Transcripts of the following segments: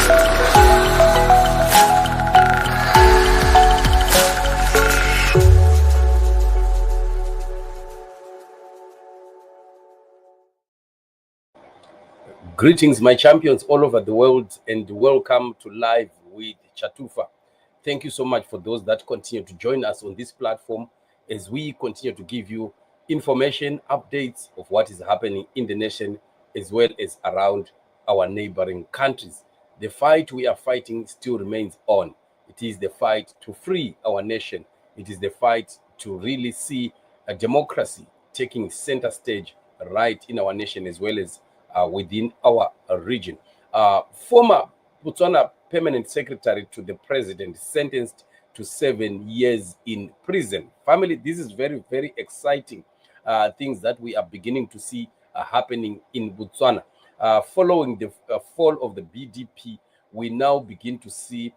Greetings, my champions all over the world, and welcome to Live with Chatufa. Thank you so much for those that continue to join us on this platform as we continue to give you information, updates of what is happening in the nation as well as around our neighboring countries. The fight we are fighting still remains on. It is the fight to free our nation. It is the fight to really see a democracy taking center stage right in our nation as well as within our region. Former Botswana permanent secretary to the president sentenced to 7 years in prison. Family, this is very, very exciting things that we are beginning to see happening in Botswana. Following the fall of the BDP, we now begin to see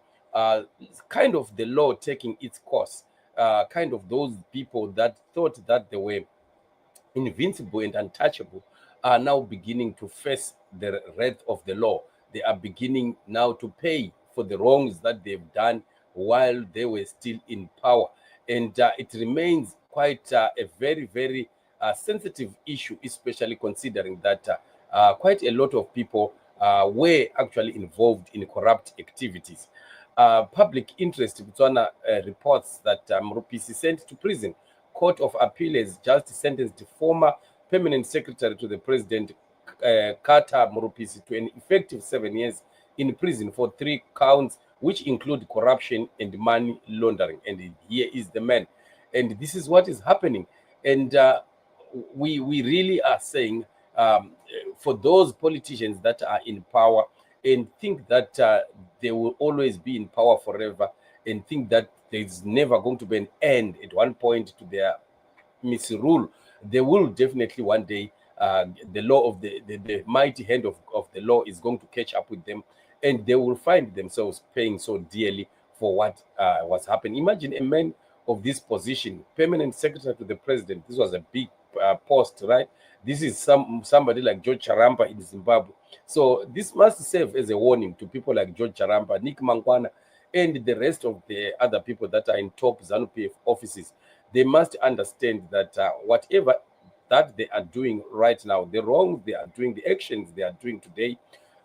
kind of the law taking its course. Kind of those people that thought that they were invincible and untouchable are now beginning to face the wrath of the law. They are beginning now to pay for the wrongs that they've done while they were still in power. And it remains quite a very, very sensitive issue, especially considering that quite a lot of people were actually involved in corrupt activities. Public Interest Botswana reports that Rupisi sent to prison. Court of Appeal has just sentenced former permanent secretary to the president, Kata Murupisi, to an effective 7 years in prison for 3 counts, which include corruption and money laundering. And here is the man. And this is what is happening. And we really are saying, for those politicians that are in power and think that they will always be in power forever, and think that there's never going to be an end at one point to their misrule, they will definitely one day, the law of the mighty hand of the law is going to catch up with them, and they will find themselves paying so dearly for what was happening. Imagine a man of this position, permanent secretary to the president. This was a big post, right? This is somebody like George Charampa in Zimbabwe. So this must serve as a warning to people like George Charampa, Nick Mangwana, and the rest of the other people that are in top ZANU-PF offices. They must understand that whatever that they are doing right now, the wrongs they are doing, the actions they are doing today,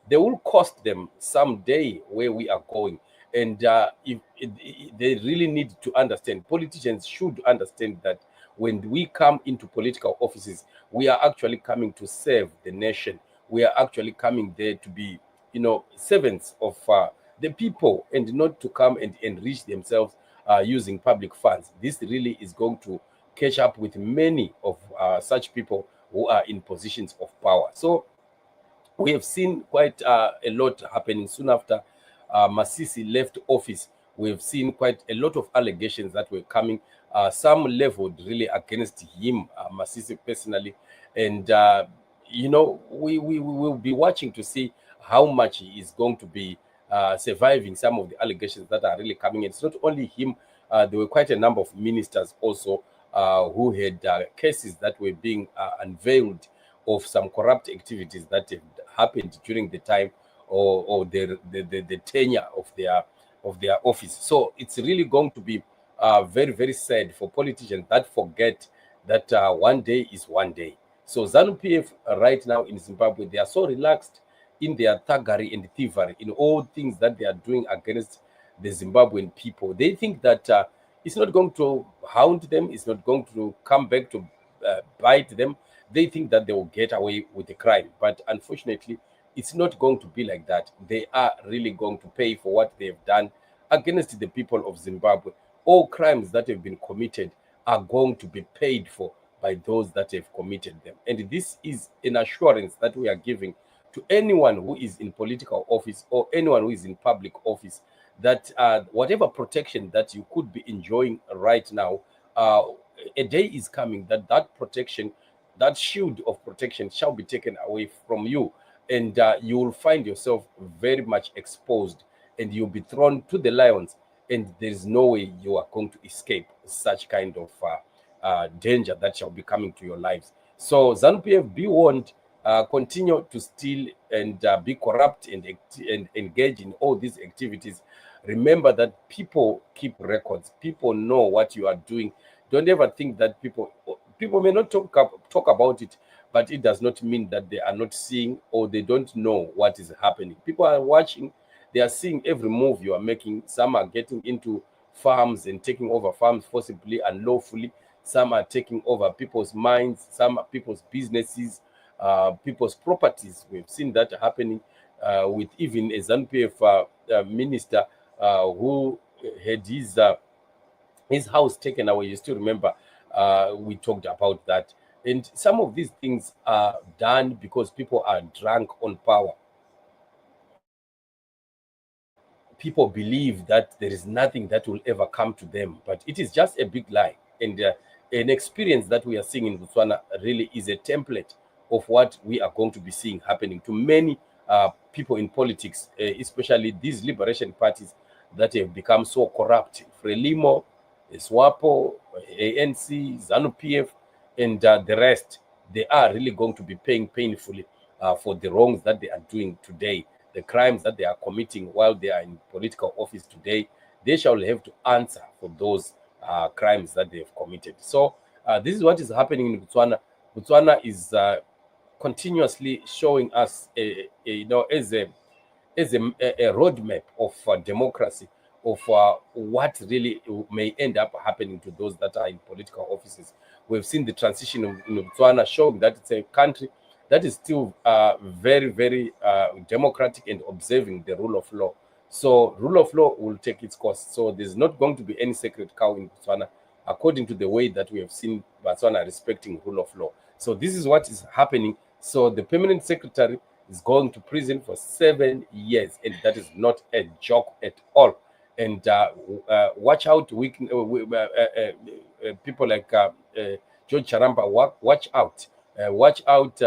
they will cost them someday where we are going. And they really need to understand, politicians should understand that when we come into political offices, we are actually coming to serve the nation. We are actually coming there to be, servants of the people, and not to come and enrich themselves using public funds. This really is going to catch up with many of such people who are in positions of power. So we have seen quite a lot happening soon after Masisi left office. We've seen quite a lot of allegations that were coming, some leveled really against him, Masisi personally. And, we will be watching to see how much he is going to be surviving some of the allegations that are really coming in. It's not only him, there were quite a number of ministers also who had cases that were being unveiled of some corrupt activities that have happened during the time or the tenure of their office. So it's really going to be very, very sad for politicians that forget that one day is one day. So ZANU-PF right now in Zimbabwe, they are so relaxed in their thuggery and thievery, in all things that they are doing against the Zimbabwean people. They think that it's not going to hound them, it's not going to come back to bite them. They think that they will get away with the crime. But unfortunately, it's not going to be like that. They are really going to pay for what they have done against the people of Zimbabwe. All crimes that have been committed are going to be paid for by those that have committed them. And this is an assurance that we are giving to anyone who is in political office or anyone who is in public office, that whatever protection that you could be enjoying right now, a day is coming that that protection, that shield of protection shall be taken away from you, and you will find yourself very much exposed, and you'll be thrown to the lions, and there is no way you are going to escape such kind of danger that shall be coming to your lives. So ZANU-PF, be warned, continue to steal and be corrupt and engage in all these activities, remember that people keep records. People know what you are doing. Don't ever think that people may not talk about it, but it does not mean that they are not seeing or they don't know what is happening. People are watching. They are seeing every move you are making. Some are getting into farms and taking over farms forcibly and lawfully. Some are taking over people's minds. Some are people's businesses, people's properties. We've seen that happening with even a ZANU-PF minister who had his house taken away. You still remember we talked about that. And some of these things are done because people are drunk on power. People believe that there is nothing that will ever come to them, but it is just a big lie. And an experience that we are seeing in Botswana really is a template of what we are going to be seeing happening to many people in politics, especially these liberation parties that have become so corrupt. Frelimo, SWAPO, ANC, ZANU-PF, and the rest, they are really going to be paying painfully for the wrongs that they are doing today, the crimes that they are committing while they are in political office today. They shall have to answer for those crimes that they have committed. So this is what is happening in Botswana. Botswana is continuously showing us, as a roadmap of democracy, of what really may end up happening to those that are in political offices. We've seen the transition in Botswana showing that it's a country that is still very, very democratic and observing the rule of law. So rule of law will take its course. So there's not going to be any sacred cow in Botswana, according to the way that we have seen Botswana respecting rule of law. So this is what is happening. So the permanent secretary is going to prison for 7 years, and that is not a joke at all. And watch out, people like George Charamba, watch out. Watch out,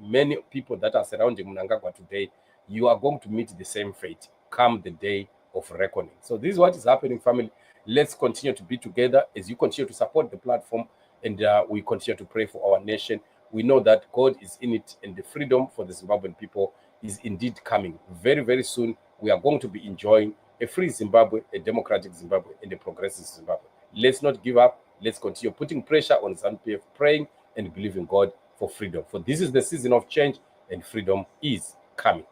many people that are surrounding Mnangagwa today. You are going to meet the same fate come the day of reckoning. So this is what is happening, family. Let's continue to be together as you continue to support the platform, and we continue to pray for our nation. We know that God is in it, and the freedom for the Zimbabwean people is indeed coming. Very, very soon, we are going to be enjoying a free Zimbabwe, a democratic Zimbabwe, and a progressive Zimbabwe. Let's not give up. Let's continue putting pressure on ZANU-PF, praying and believing God for freedom. For this is the season of change, and freedom is coming.